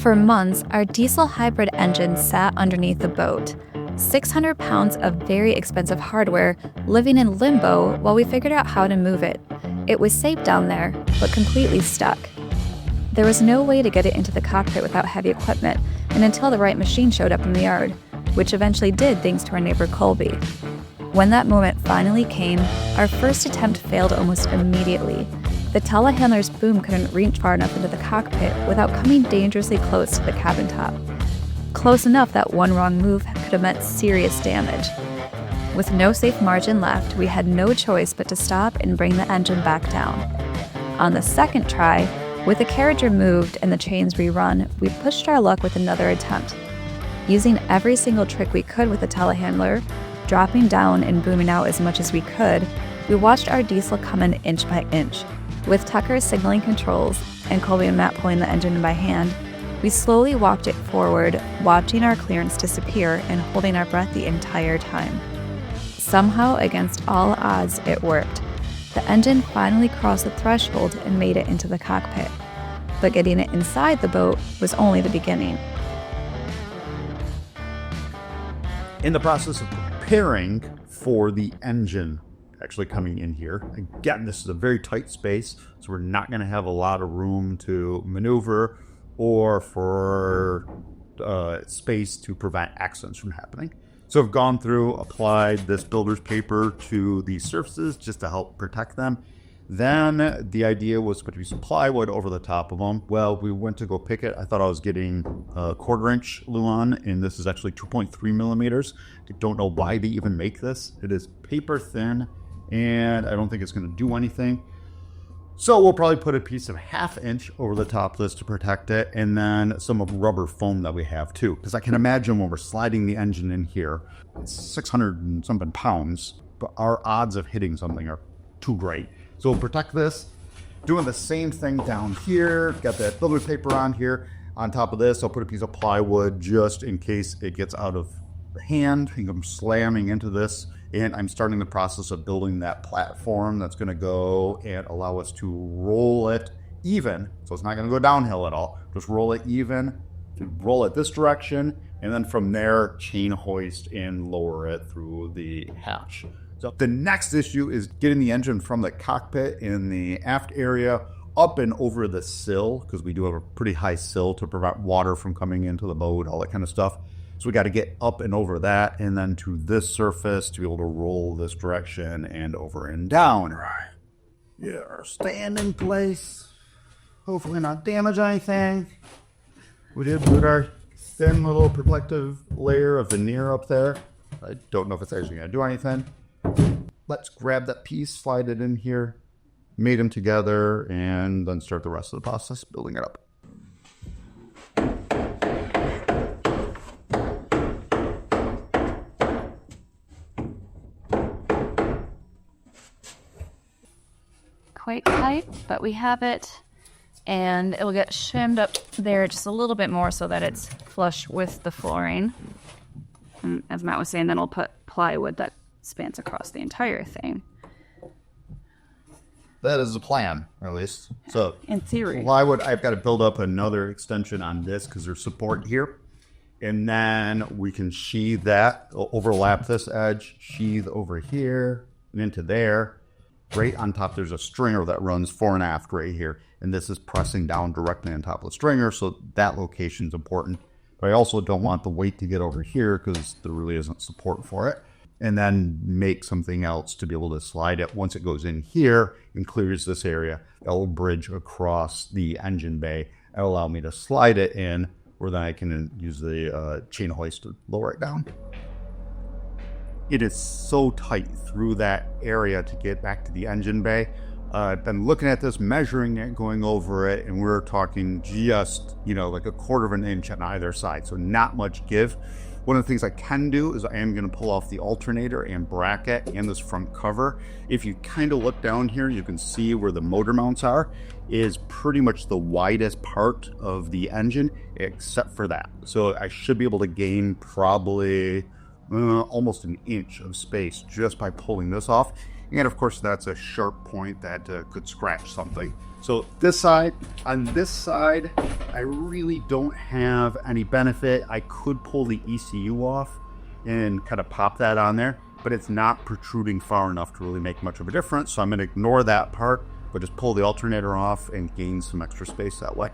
For months, our diesel hybrid engine sat underneath the boat. 600 pounds of very expensive hardware living in limbo while we figured out how to move it. It was safe down there, but completely stuck. There was no way to get it into the cockpit without heavy equipment, and until the right machine showed up in the yard, which eventually did thanks to our neighbor Colby. When that moment finally came, our first attempt failed almost immediately. The telehandler's boom couldn't reach far enough into the cockpit without coming dangerously close to the cabin top. Close enough that one wrong move could have meant serious damage. With no safe margin left, we had no choice but to stop and bring the engine back down. On the second try, with the carriage removed and the chains rerun, we pushed our luck with another attempt. Using every single trick we could with the telehandler, dropping down and booming out as much as we could, we watched our diesel come in inch by inch. With Tucker signaling controls and Colby and Matt pulling the engine in by hand, we slowly walked it forward, watching our clearance disappear and holding our breath the entire time. Somehow, against all odds, it worked. The engine finally crossed the threshold and made it into the cockpit. But getting it inside the boat was only the beginning. In the process of preparing for the engine actually coming in here, again, this is a very tight space, so we're not going to have a lot of room to maneuver or for space to prevent accidents from happening. So I've gone through, applied this builder's paper to these surfaces just to help protect them. Then the idea was to put some plywood over the top of them. Well, we went to go pick it. I thought I was getting a 1/4 inch Luan, and this is actually 2.3 millimeters. I don't know why they even make this. It is paper thin, and I don't think it's going to do anything. So we'll probably put a piece of 1/2 inch over the top of this to protect it, and then some of rubber foam that we have too. Because I can imagine when we're sliding the engine in here, it's 600 and something pounds, but our odds of hitting something are too great. So we'll protect this. Doing the same thing down here. Got that builder's paper on here. On top of this, I'll put a piece of plywood just in case it gets out of hand. I'm slamming into this. And I'm starting the process of building that platform that's going to go and allow us to roll it even. So it's not going to go downhill at all. Just roll it even, roll it this direction, and then from there, chain hoist and lower it through the hatch. So the next issue is getting the engine from the cockpit in the aft area up and over the sill, because we do have a pretty high sill to prevent water from coming into the boat, all that kind of stuff. So we got to get up and over that, and then to this surface to be able to roll this direction and over and down. Right. Yeah, stand in place. Hopefully not damage anything. We did put our thin little protective layer of veneer up there. I don't know if it's actually going to do anything. Let's grab that piece, slide it in here, mate them together, and then start the rest of the process, building it up. Quite tight, but we have it, and it'll get shimmed up there just a little bit more so that it's flush with the flooring. And as Matt was saying, then we'll put plywood that spans across the entire thing. That is the plan, at least. So in theory, plywood, I've got to build up another extension on this because there's support here. And then we can sheathe that, overlap this edge, sheathe over here and into there. Right on top, there's a stringer that runs fore and aft right here. And this is pressing down directly on top of the stringer, so that location is important. But I also don't want the weight to get over here because there really isn't support for it. And then make something else to be able to slide it. Once it goes in here and clears this area, it'll bridge across the engine bay and allow me to slide it in, where then I can use the chain hoist to lower it down. It is so tight through that area to get back to the engine bay. I've been looking at this, measuring it, going over it, and we're talking just, like 1/4 of an inch on either side. So not much give. One of the things I can do is I am going to pull off the alternator and bracket and this front cover. If you kind of look down here, you can see where the motor mounts are, is pretty much the widest part of the engine, except for that. So I should be able to gain probably almost an inch of space just by pulling this off. And of course, that's a sharp point that could scratch something. So on this side, I really don't have any benefit. I could pull the ECU off and kind of pop that on there, but it's not protruding far enough to really make much of a difference. So I'm going to ignore that part, but just pull the alternator off and gain some extra space that way.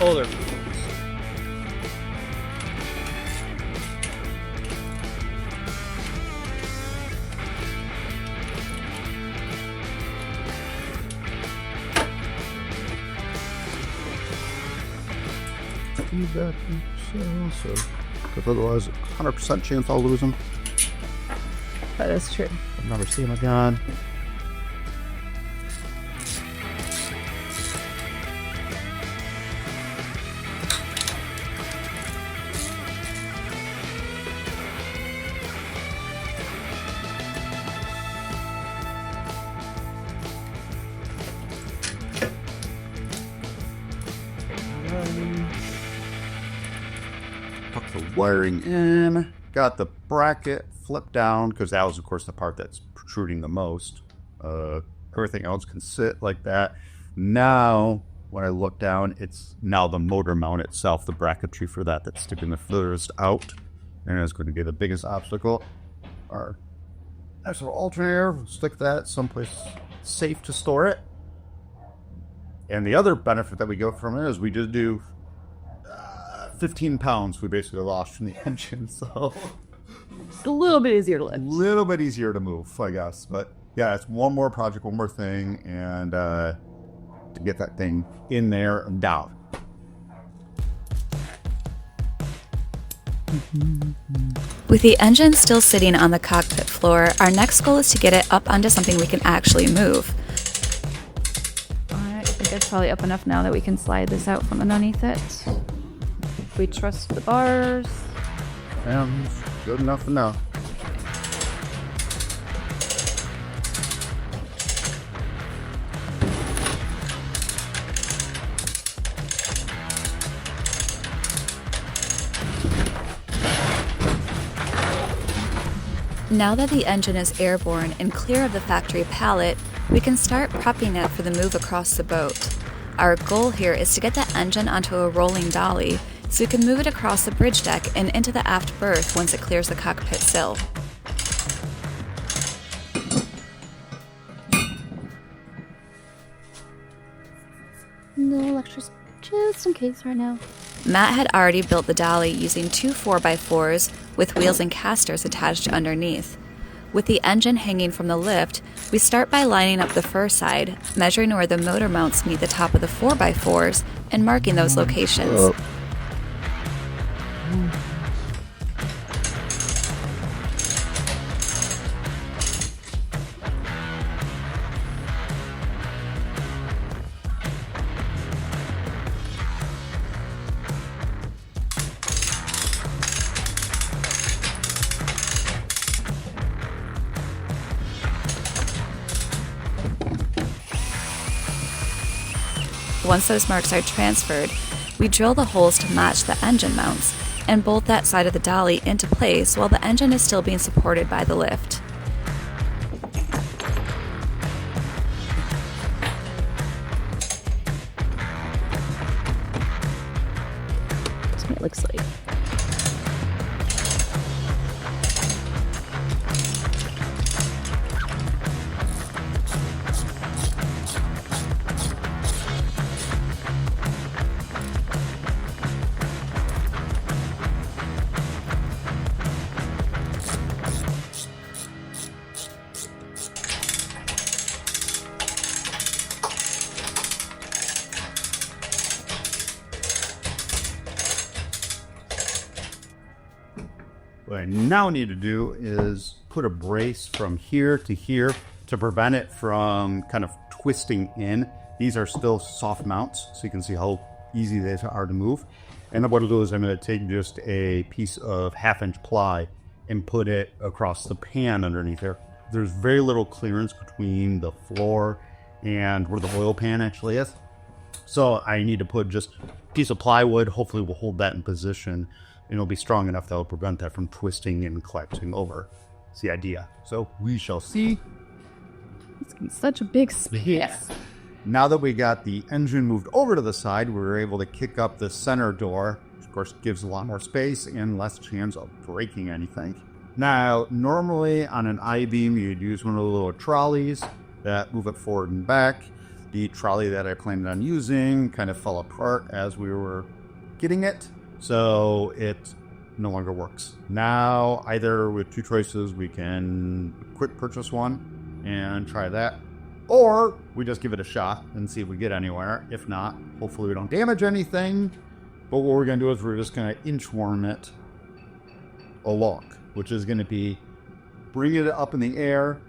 Older. Feedback, so because otherwise, 100% chance I'll lose them. That is true. I'll never see them again. Tuck the wiring in. Got the bracket flipped down because that was, of course, the part that's protruding the most. Everything else can sit like that. Now, when I look down, it's now the motor mount itself, the bracketry for that's sticking the furthest out, and it's going to be the biggest obstacle. Our nice little alternator, we'll stick that someplace safe to store it. And the other benefit that we go from it is we did do 15 pounds we basically lost from the engine, so It's a little bit easier to a lift. little bit easier to move, I guess. But yeah, it's one more project, one more thing, and to get that thing in there and down. With the engine still sitting on the cockpit floor, our next goal is to get it up onto something we can actually move. I think it's probably up enough now that we can slide this out from underneath it. We trust the bars. And good enough for now. Now that the engine is airborne and clear of the factory pallet, we can start prepping it for the move across the boat. Our goal here is to get the engine onto a rolling dolly so we can move it across the bridge deck and into the aft berth once it clears the cockpit sill. No extras, just in case right now. Matt had already built the dolly using two 4x4s with wheels and casters attached underneath. With the engine hanging from the lift, we start by lining up the fur side, measuring where the motor mounts meet the top of the 4x4s, and marking those locations. Once those marks are transferred, we drill the holes to match the engine mounts and bolt that side of the dolly into place while the engine is still being supported by the lift. That's what it looks like. What I now need to do is put a brace from here to here to prevent it from kind of twisting in. These are still soft mounts, so you can see how easy they are to move. And then what I'll do is I'm going to take just a piece of 1/2-inch ply and put it across the pan underneath there. There's very little clearance between the floor and where the oil pan actually is. So I need to put just a piece of plywood. Hopefully we'll hold that in position and it'll be strong enough that will prevent that from twisting and collapsing over. That's the idea. So we shall see. It's gonna be such a big space. Now that we got the engine moved over to the side, we were able to kick up the center door, which of course gives a lot more space and less chance of breaking anything. Now, normally on an I-beam, you'd use one of the little trolleys that move it forward and back. The trolley that I planned on using kind of fell apart as we were getting it, so it no longer works. Now, either with two choices, we can quick purchase one and try that, or we just give it a shot and see if we get anywhere. If not, hopefully we don't damage anything. But what we're going to do is we're just going to inchworm it along, which is going to be bringing it up in the air,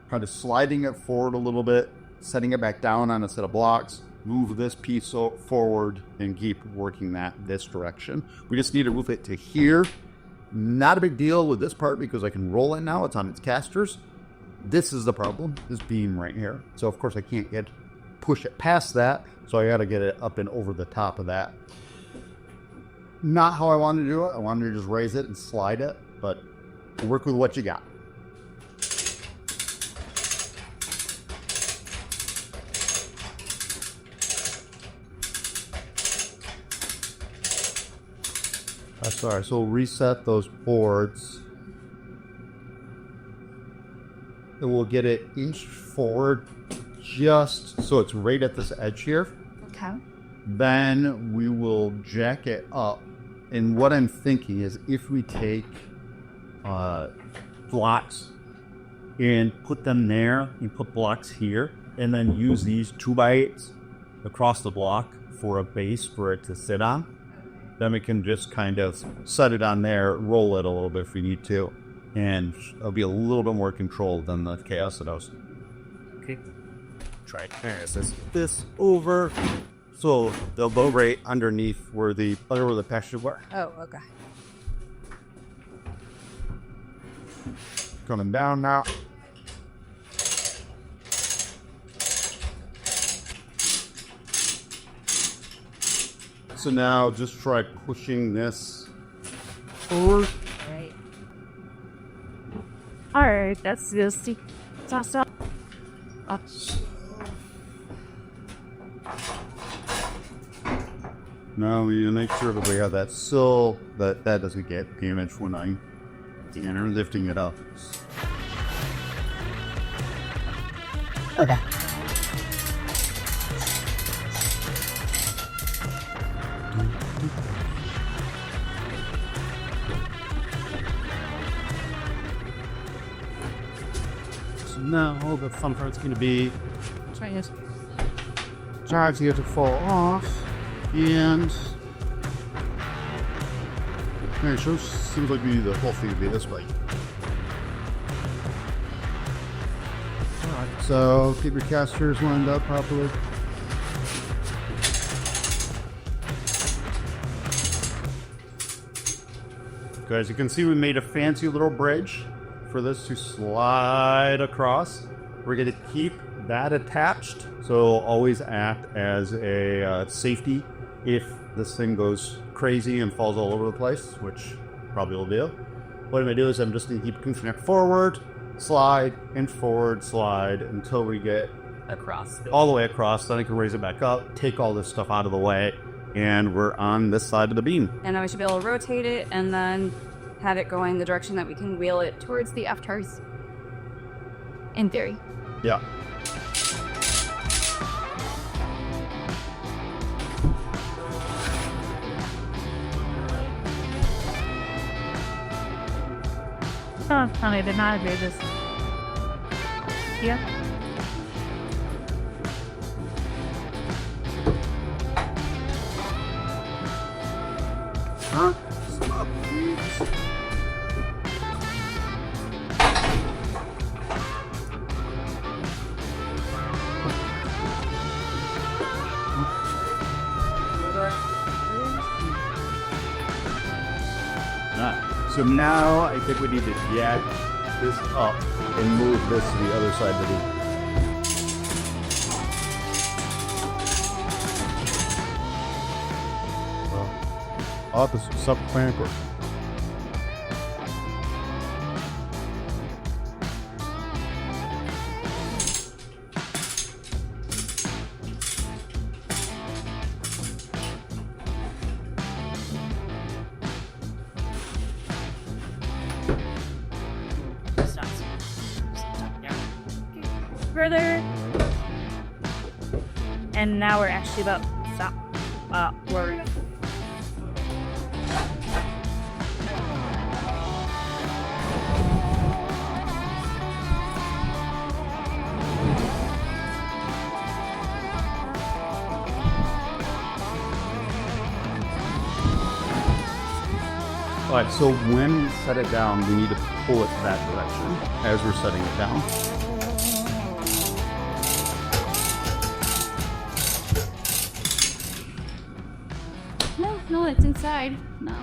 kind of sliding it forward a little bit, setting it back down on a set of blocks, move this piece forward, and keep working that this direction. We just need to move it to here. Not a big deal with this part because I can roll it now. It's on its casters. This is the problem, this beam right here. So of course I can't push it past that, so I got to get it up and over the top of that. Not how I wanted to do it. I wanted to just raise it and slide it, but work with what you got. That's all right. So we'll reset those boards. And we'll get it inch forward just so it's right at this edge here. Okay. Then we will jack it up. And what I'm thinking is if we take blocks and put them there, and put blocks here, and then use these 2x8s across the block for a base for it to sit on, then we can just kind of set it on there, roll it a little bit if we need to. And it'll be a little bit more controlled than the chaos that I was. Okay. Try it. This over. So they'll go right underneath where the pasture were. Oh, okay. Coming down now. So now just try pushing this forward. Right. Alright, that's just the stop. Now we need to make sure that we have that sill, that doesn't get damaged when I'm lifting it up. Okay. So now the fun part's going to be Try it. try to get it to fall off, and it sure seems like the whole thing would be this way. Alright, so keep your casters lined up properly. Okay, as you can see, we made a fancy little bridge for this to slide across. We're going to keep that attached, so it'll always act as a safety if this thing goes crazy and falls all over the place, which probably will do. What I'm going to do is I'm just going to keep pushing it forward, slide, and forward, slide until we get Across. all the way across. Then I can raise it back up, take all this stuff out of the way, and we're on this side of the beam. And then we should be able to rotate it and then have it going the direction that we can wheel it towards the aftars. In theory. Yeah. Oh, honey, did not agree this. Yeah. Huh? Stop, please. So now I think we need to jack this up and move this to the other side of the this sub-clamper. Further. And now we're actually about to stop. We're All right, so when we set it down, we need to pull it that direction as we're setting it down. No, it's inside. No.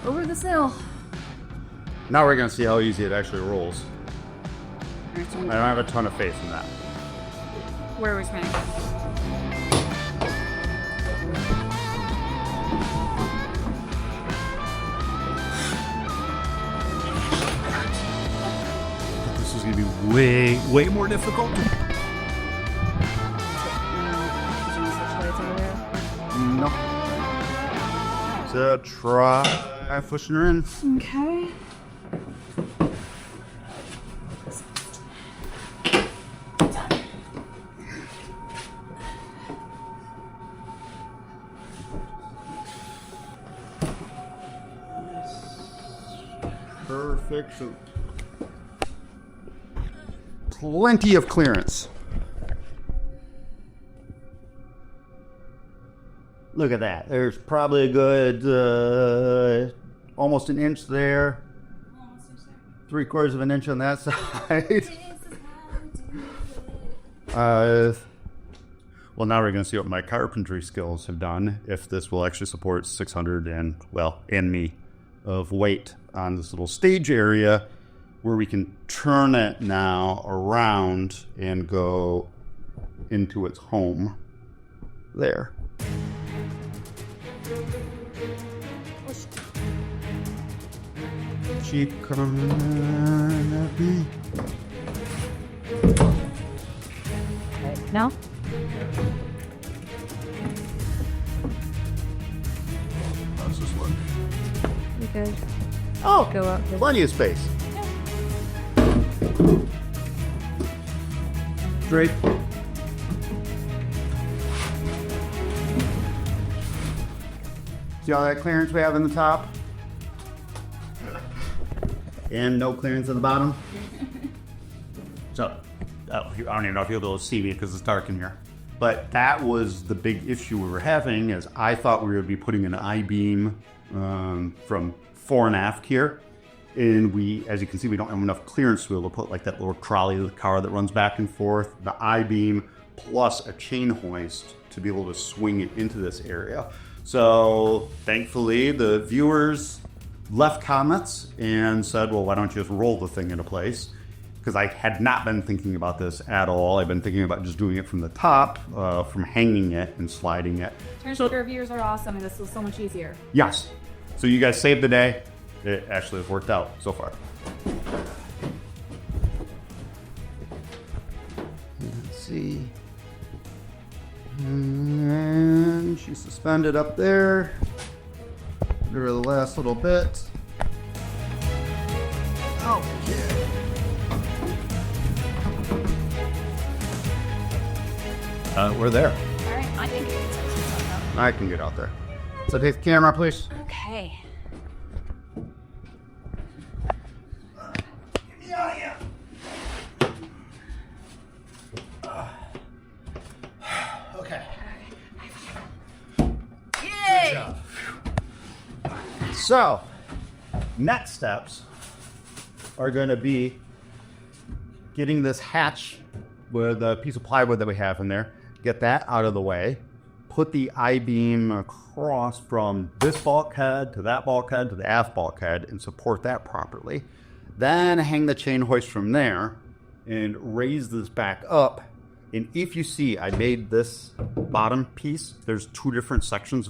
Over the sill. Now we're gonna see how easy it actually rolls. I don't have a ton of faith in that. Where are we spinning? This is gonna be way more difficult. No. So try pushing her in. Okay. Perfect. So plenty of clearance. Look at that. There's probably a good almost an inch there. 3/4 of an inch on that side. Well, now we're going to see what my carpentry skills have done, if this will actually support 600 and me of weight on this little stage area where we can turn it now around and go into its home there. She coming at me. No? How's this look? You good? Oh, Go up. plenty of space. Straight. See all that clearance we have in the top? And no clearance at the bottom? So, I don't even know if you'll be able to see me because it's dark in here. But that was the big issue we were having, is I thought we would be putting an I-beam from fore and aft here. And we, as you can see, we don't have enough clearance to be able to put like that little trolley of the car that runs back and forth, the I-beam, plus a chain hoist to be able to swing it into this area. So thankfully the viewers left comments and said, well, why don't you just roll the thing into place? Because I had not been thinking about this at all. I've been thinking about just doing it from the top, from hanging it and sliding it. Turn sticker viewers are awesome, and this was so much easier. Yes. So you guys saved the day. It actually has worked out so far. Let's see. And she's suspended up there. Give her the last little bit. Okay. We're there. All right, I think you can set this I can get out there. So take the camera, please. up. Okay. Get me out of here. Okay. Yay! Good job. So, next steps are going to be getting this hatch with a piece of plywood that we have in there, get that out of the way, put the I-beam across from this bulkhead to that bulkhead to the aft bulkhead and support that properly. Then hang the chain hoist from there and raise this back up. And if you see, I made this bottom piece, there's 2 different sections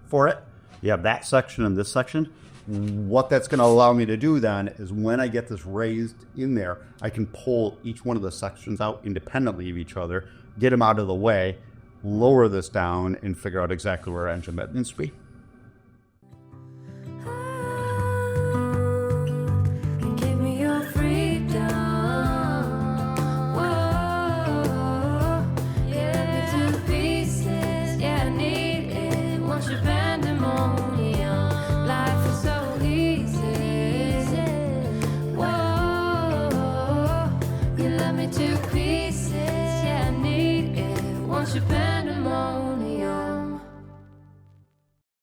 for it. You have that section and this section. What that's going to allow me to do then is when I get this raised in there, I can pull each one of the sections out independently of each other, get them out of the way, lower this down, and figure out exactly where our engine bed needs to be.